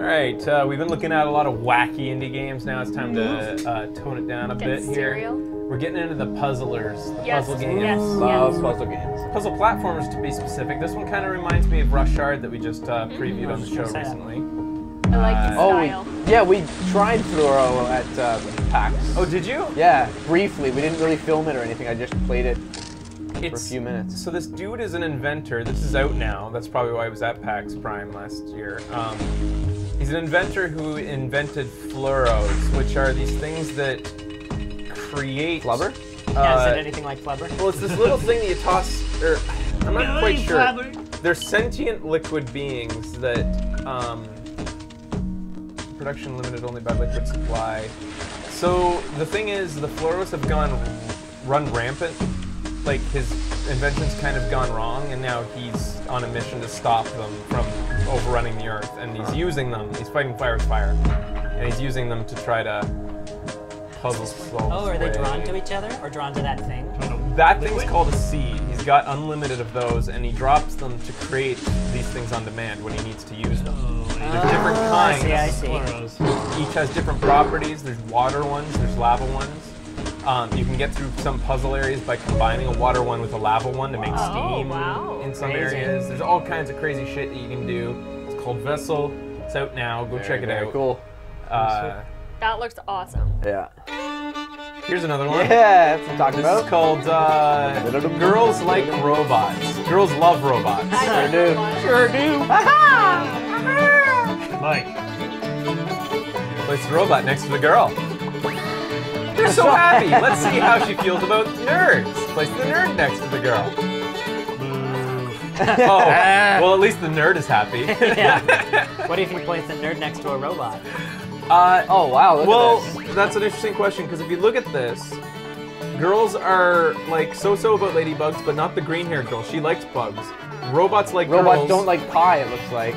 Alright, we've been looking at a lot of wacky indie games. Now it's time to tone it down a bit here. We're getting into the puzzlers, the puzzle games. Yes, Love puzzle games. Puzzle platformers, to be specific. This one kind of reminds me of Rush Hard that we just previewed on the show recently. I like the style. Yeah, we tried Fluoro at PAX. Oh, did you? Yeah, briefly. We didn't really film it or anything. I just played it for a few minutes. So this dude is an inventor. This is out now. That's probably why I was at PAX Prime last year. He's an inventor who invented fluoros, which are these things that create... Flubber? Yeah, is it anything like Flubber? Well, it's this little thing that you toss... I'm not quite sure. They're sentient liquid beings that... production limited only by liquid supply. So the thing is, the fluoros have run rampant. Like, his invention's kind of gone wrong, and now he's on a mission to stop them from overrunning the Earth, and he's using them. He's fighting fire with fire, and he's using them to try to puzzle solve. Oh, are they drawn to each other, or drawn to that thing? That thing's called a seed. He's got unlimited of those, and he drops them to create these things on demand when he needs to use them. There's different kinds. I see. Each has different properties. There's water ones, there's lava ones. You can get through some puzzle areas by combining a water one with a lava one to make steam in some areas. There's all kinds of crazy shit that you can do. It's called Vessel. It's out now. Go check it out. Cool. That looks awesome. Yeah. Here's another one. Yeah, that's what I'm talking about. This is called Girls Like Robots. Girls love robots. Sure do. Sure do. Mike. Place the robot next to the girl. They're so happy. Let's see how she feels about nerds. Place the nerd next to the girl. Oh, well, at least the nerd is happy. Yeah. What if you place the nerd next to a robot? Oh, wow, look at this. That's an interesting question, because if you look at this, girls are, like, so-so about ladybugs, but not the green-haired girl. She likes bugs. Robots like Robots girls. don't like pie, it looks like.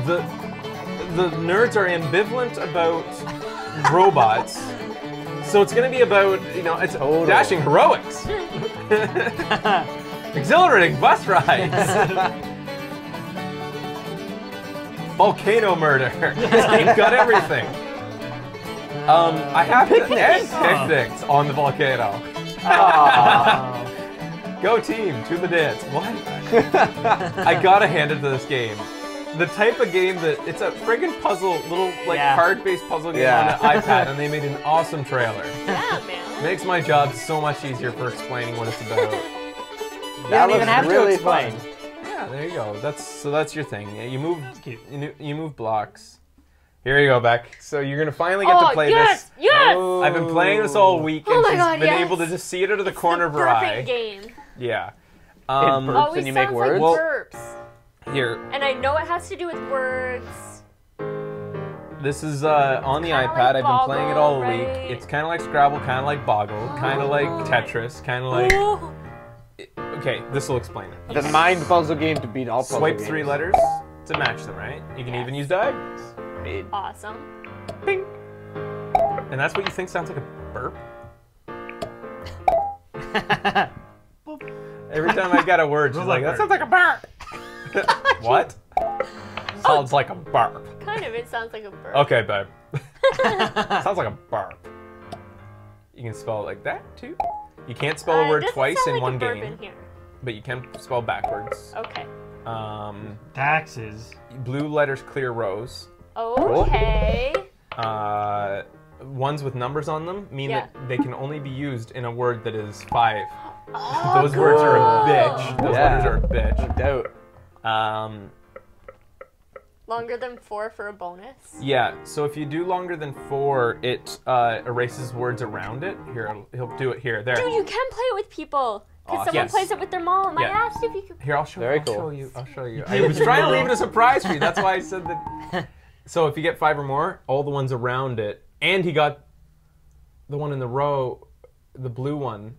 The nerds are ambivalent about robots. So it's going to be about, you know, it's dashing heroics. Exhilarating bus rides. Volcano murder. This game's got everything. I have picnics on the volcano. Go team, to the dance. What? I gotta hand it to this game. The type of game that, it's a friggin' puzzle, little like card-based puzzle game on an iPad, and they made an awesome trailer. Yeah, man. Makes my job so much easier for explaining what it's about. You don't even have to explain. Yeah, there you go. That's your thing. You move, you move blocks. Here you go, Beck. So you're gonna finally get to play this. Yes! Oh, I've been playing this all week, and she's been able to just see it out of the corner of her eye. Perfect game. Yeah. It burps and you make words. Like burps. Here. And I know it has to do with words. This is on the iPad. I've been playing it all week. It's kind of like Scrabble, kind of like Boggle, kind of like Tetris, kind of like... Okay, this will explain it. The mind puzzle game to beat all puzzle games. Swipe 3 letters to match them, right? You can even use diagonals. Awesome. Bing. And that's what you think sounds like a burp? Every time I got a word, she's like, that sounds like a burp. What? Sounds like a burp. Kind of, it sounds like a burp. Okay, babe. Sounds like a burp. You can spell it like that, too. You can't spell a word twice in one game, but you can spell backwards. Okay. Taxes. Blue letters, clear rows. Okay. Ones with numbers on them mean that they can only be used in a word that is 5. Oh, Those words are a bitch. Those letters are a bitch. No doubt. Longer than 4 for a bonus? Yeah, so if you do longer than 4, it erases words around it. Here, he'll do it here. There. Dude, you can play it with people. Because someone plays it with their mom. I asked if you could. Here, I'll show you. I'll show you. I was trying to leave it a surprise for you. That's why I said that. So if you get 5 or more, all the ones around it, and he got the one in the row, the blue one.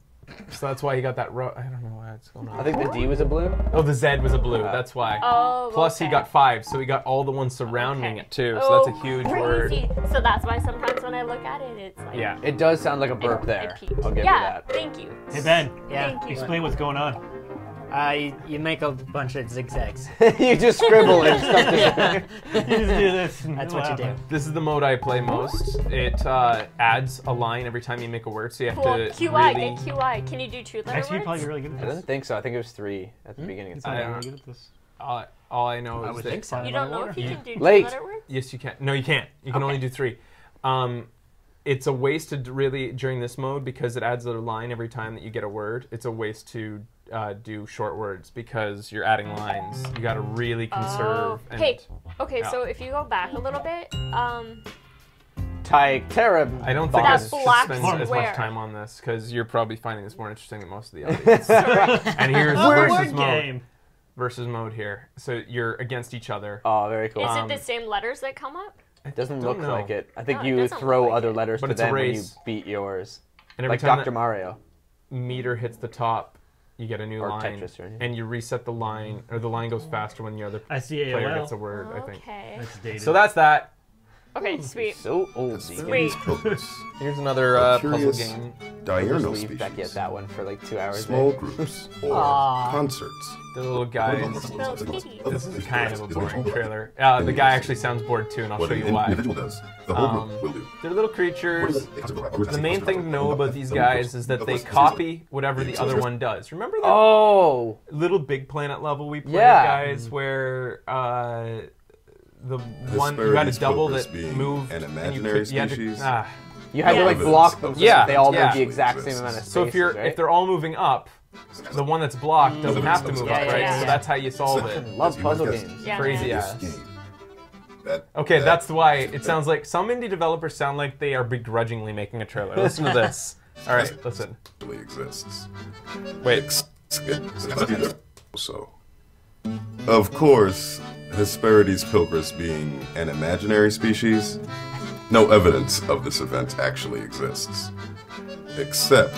So that's why he got that row. I don't know what's going on. I think the D was a blue. Oh, the Z was a blue. That's why. Oh, Plus he got 5, so he got all the ones surrounding it too. So that's a huge word. So that's why sometimes when I look at it, it's like... Yeah. It does sound like a burp there. I'll give you that. Thank you. Hey, Ben. Thank you. Explain what's going on. You make a bunch of zigzags. You just scribble and stuff. You just do this. That's what you do. This is the mode I play most. It adds a line every time you make a word, so you have Cool. to QI, really... get QI. Can you do two-letter Actually, you're words? probably really good at I this. don't think so. I think it was 3 at the beginning. He's Of probably time. really good at this. All I know I is would that... think so. You don't know if you can do Late. two-letter words? Yes, you can. No, you can't. You can only do 3. It's a waste to really, during this mode, because it adds a line every time that you get a word, it's a waste to do short words because you're adding lines. You gotta really conserve. And, Hey, okay, yeah. so if you go back a little bit, Terra. I don't think I That should black spend as square. much time on this because you're probably finding this more interesting than most of the audience. And here's versus Word mode. game. Versus mode here. So you're against each other. Oh, very cool. is it the same letters that come up? It doesn't don't look know. like it. I think No, it you doesn't throw look like other it. letters But to it's a them when you race. beat yours. And every Like time Dr. Mario. that meter hits the top, you get a new Or line. Tetris or anything. And you reset the line, or the line goes faster when the other I see player AOL. gets a word, I think. Okay. That's dated. So that's that. Okay, sweet. So old. Sweet. Here's another puzzle Curious game. diurnal Leave Becky at species, that one for like 2 hours. small groups, or Aw. concerts. The little guys. Little kitties. This is kind of a boring trailer. The guy actually sounds bored too, and I'll What show an you why. individual does, the whole group will do. They're little creatures. The main thing to know about these guys is that they copy whatever the other one does. Remember that Oh! little Big Planet level we played, Yeah. guys, where the one you had a Hesperides double purpose that being moved an and you imaginary could, you had to, species. You had to like Yeah. block them so Yeah, that they all yeah. move the exact same amount of space. So if they're all moving up, the one that's blocked doesn't have to move Yeah, up, yeah, right? yeah. So that's how you solve it. Love As you might puzzle guess, games. Yeah, Crazy man. this ass. game, that- Okay, that that's why it sounds like some indie developers sound like they are begrudgingly making a trailer. Listen to this. All right, listen. really exists. Wait. So, of course, Hesperides pilgris being an imaginary species, no evidence of this event actually exists. Except,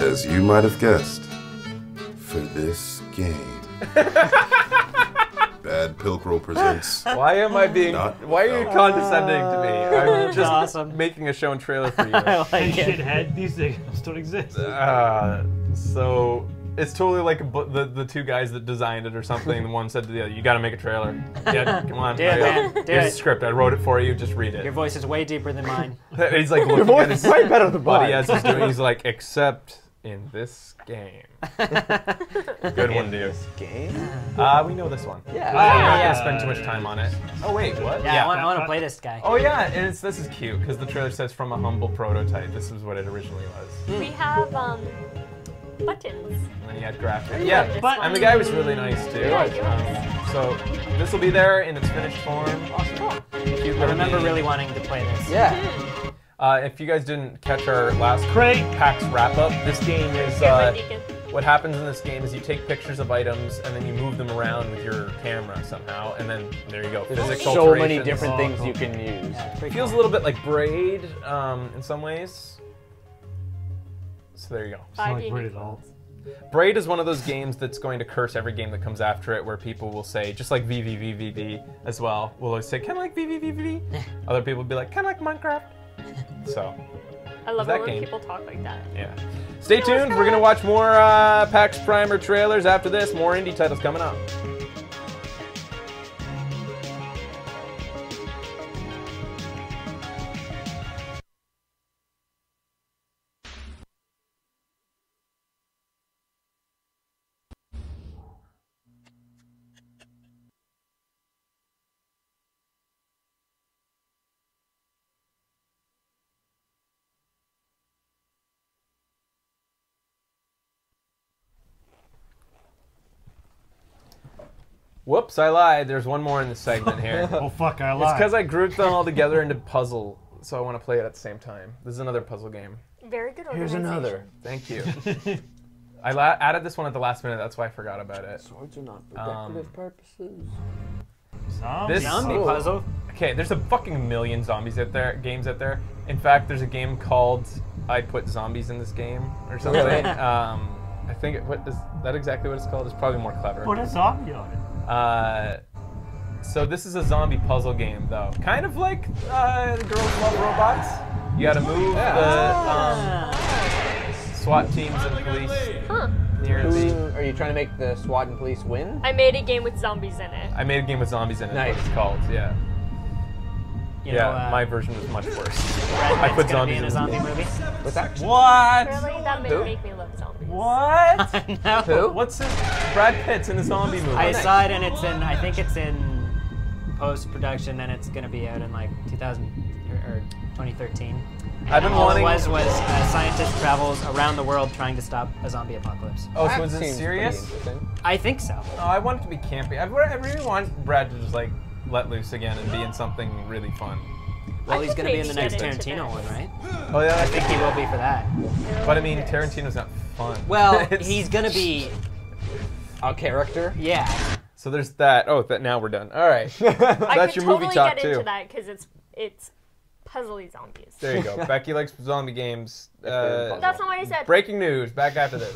as you might have guessed, for this game. Bad Pilcrow presents. Why am I being? Not Why are you without- condescending to me? I'm just awesome. making a show and trailer for you. I Hey, like it. shithead, these things don't exist. So it's totally like the two guys that designed it or something. One said to the other, "You got to make a trailer." Yeah, come on. Do it, hurry up. man. Do Here's it. the script. I wrote it for you. Just read Your it. voice is way deeper than mine. He's like Your looking voice at is his way better than buddy mine. as he's doing. He's like, "Except in this game." Good one, dude. Game? We know this one. Yeah. I'm not yeah. gonna spend too much time on it. Oh wait, what? Yeah, I want to play this guy. Oh yeah, and this is cute because the trailer says from a humble prototype. This is what it originally was. We have buttons. And then you had graphics. Yeah, Yeah, but- and the guy was really nice too. Yeah, he was. So this will be there in its finished form. Cool. Cute I little remember game. really wanting to play this. Yeah. If you guys didn't catch our last Great. PAX wrap up, this game is. Here, my deacon. What happens in this game is you take pictures of items and then you move them around with your camera somehow, and then there you go. There's Physics so many alterations. different Oh, things cool. you can use. Yeah, it's pretty Feels a cool. little bit like Braid in some ways. So there you go. Five like unique Braid at all. ones. Braid is one of those games that's going to curse every game that comes after it, where people will say, just like VVVVV as well, will always say, kind of like VVVVV. Other people will be like, kind of like Minecraft. So, I love that it when game. people talk like that. yeah. Stay tuned. We're going to watch more PAX Primer trailers after this. More indie titles coming up. Whoops, I lied. There's one more in the segment here. Oh fuck, I It's lied. because I grouped them all together into puzzle, so I want to play it at the same time. This is another puzzle game. Very good Here's organization. another. Thank you. I added this one at the last minute, that's why I forgot about it. Swords are not for Um, decorative purposes. This- Zombie Oh. puzzle. Okay, there's a fucking million zombies out there, games out there. In fact, there's a game called I Put Zombies in This Game or something. Really? I think what is that exactly what it's called? It's probably more clever. Put a zombie on it. So this is a zombie puzzle game, though. Kind of like Girls Love Robots. You got to move the SWAT teams and police. Huh. near the... Are you trying to make the SWAT and police win? I made a game with zombies in it. I made a game with zombies in it. Nice. What it's called, yeah. You know, My version was much worse. I put gonna be zombies in a in zombie it. movie. What's that? What? Really? That Who? would make me love zombies. What? No. Who? What's it? Brad Pitt's in a zombie movie. I saw it and it's in. I think it's in post-production and it's gonna be out in like 2000 or 2013. I've been All wanting... it was a scientist travels around the world trying to stop a zombie apocalypse. Oh, so That is it seems serious? pretty interesting. I think so. Oh, I want it to be campy. I really want Brad to just like let loose again and be in something really fun. Well, I he's could gonna be in maybe the next get into Tarantino this. one, right? Oh yeah, I think he will be for that. But I mean, Tarantino's not fun. Well, It's- he's gonna be. A character? Yeah. So there's that. Oh, now we're done. All right. I That's could your movie totally talk get too. into that because it's puzzly zombies. There you go. Becky likes zombie games. If they're in puzzle. That's not what I said. Breaking news. Back after this.